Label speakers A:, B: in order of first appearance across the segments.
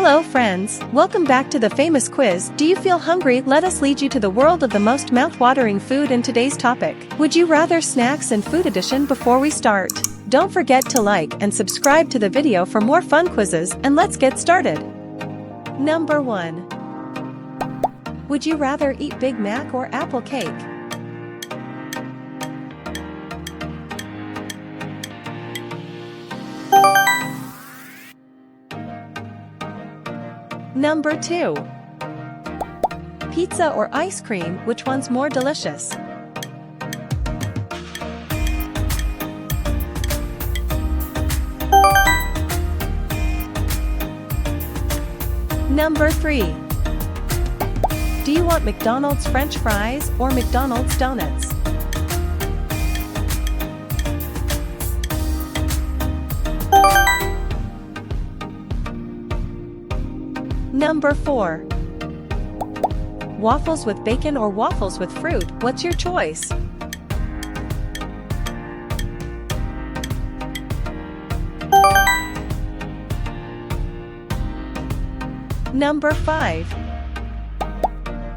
A: Hello friends, welcome back to the famous quiz. Do you feel hungry? Let us lead you to the world of the most mouth-watering food in today's topic. Would you rather snacks and food edition? Before we start, don't forget to like and subscribe to the video for more fun quizzes, and let's get started. Number 1. Would you rather eat Big Mac or apple cake? Number 2. Pizza or ice cream, which one's more delicious? Number 3. Do you want McDonald's French fries or McDonald's donuts? Number 4. Waffles with bacon or waffles with fruit, what's your choice? Number 5.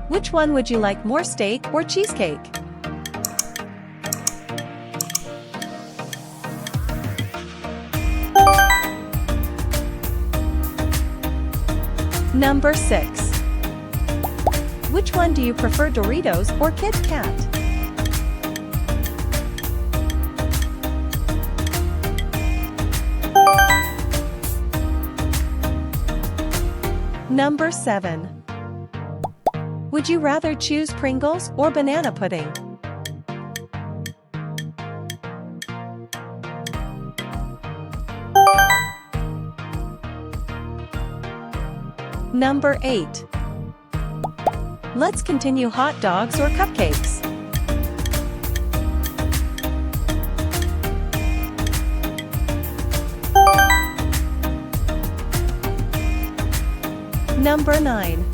A: Which one would you like more, steak or cheesecake? Number 6. Which one do you prefer, Doritos or Kit Kat? Number 7. Would you rather choose Pringles or banana pudding? Number 8. Let's continue, hot dogs or cupcakes? Number 9.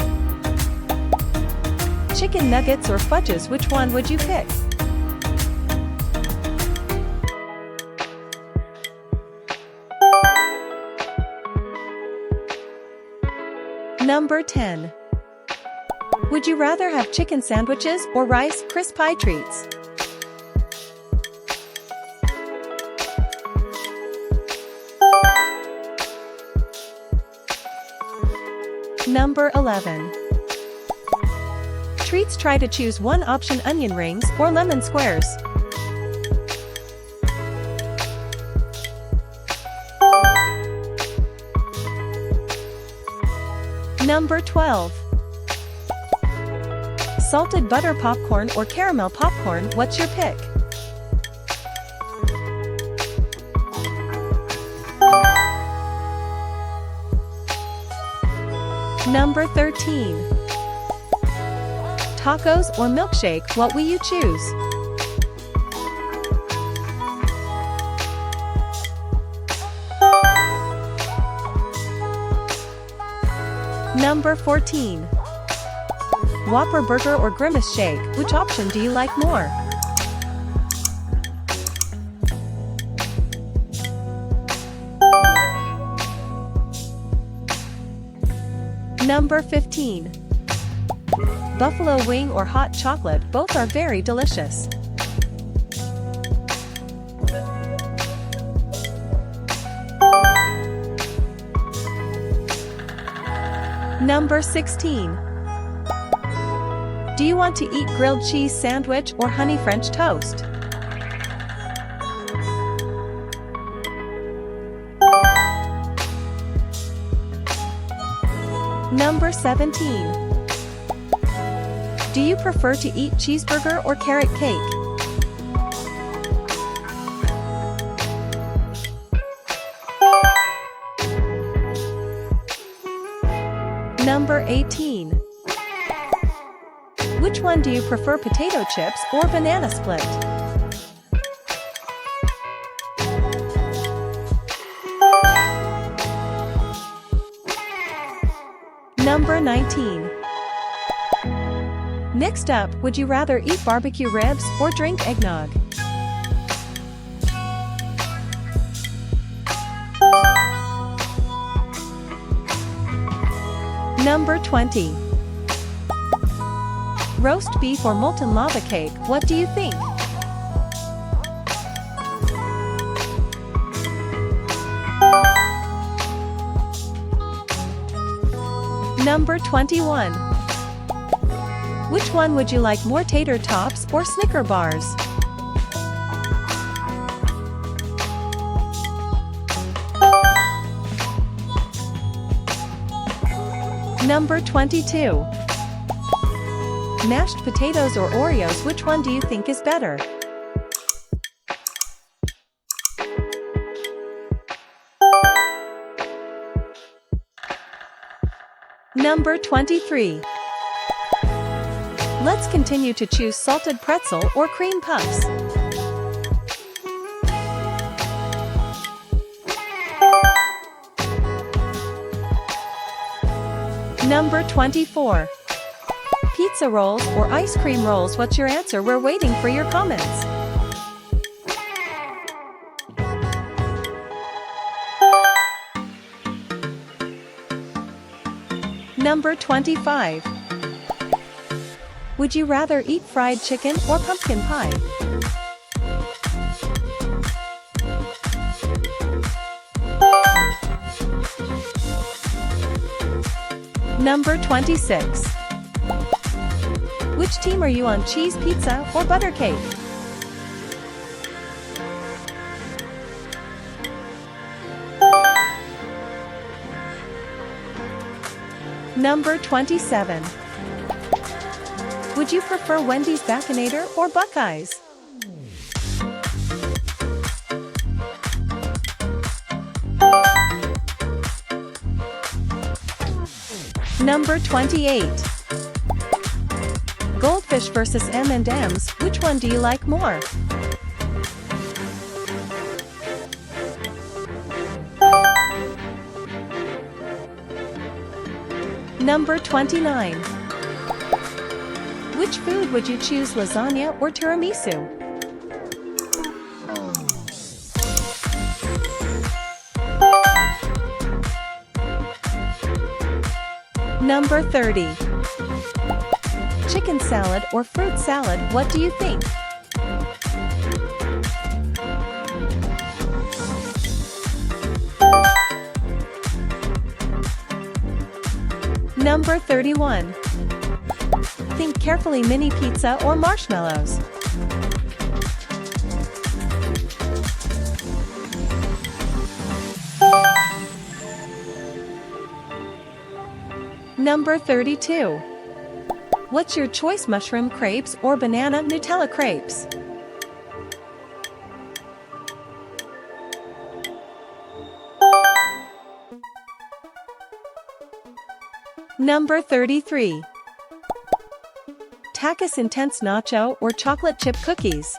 A: Chicken nuggets or fudges, which one would you pick? Number 10. Would you rather have chicken sandwiches or Rice Krispie treats? Number 11. Treats, try to choose one option, onion rings or lemon squares. Number 12. Salted butter popcorn or caramel popcorn, what's your pick? Number 13. Tacos or milkshake, what will you choose? Number 14. Whopper burger or Grimace shake, which option do you like more? Number 15. Buffalo wing or hot chocolate, both are very delicious. Number 16. Do you want to eat grilled cheese sandwich or honey French toast? Number 17. Do you prefer to eat cheeseburger or carrot cake? Number 18. Which one do you prefer, potato chips or banana split? Number 19. Next up, would you rather eat barbecue ribs or drink eggnog? Number 20. Roast beef or molten lava cake, what do you think? Number 21. Which one would you like more, tater tots or Snicker bars? Number 22. Mashed potatoes or Oreos, which one do you think is better? Number 23. Let's continue to choose salted pretzel or cream puffs. Number 24. Pizza rolls or ice cream rolls, what's your answer? We're waiting for your comments. Number 25. Would you rather eat fried chicken or pumpkin pie? Number 26. Which team are you on, cheese pizza or butter cake? Number 27. Would you prefer Wendy's Baconator or Buckeyes? Number 28. Goldfish versus M&M's, which one do you like more? Number 29. Which food would you choose, lasagna or tiramisu? Number 30. Chicken salad or fruit salad, what do you think? Number 31. Think carefully, mini pizza or marshmallows? Number 32. What's your choice, mushroom crepes or banana Nutella crepes? Number 33. Tacos intense nacho or chocolate chip cookies?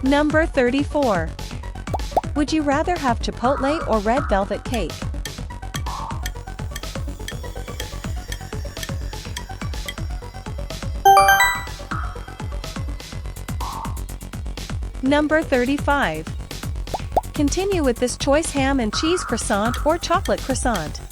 A: Number 34. Would you rather have Chipotle or red velvet cake? Number 35. Continue with this choice, ham and cheese croissant or chocolate croissant?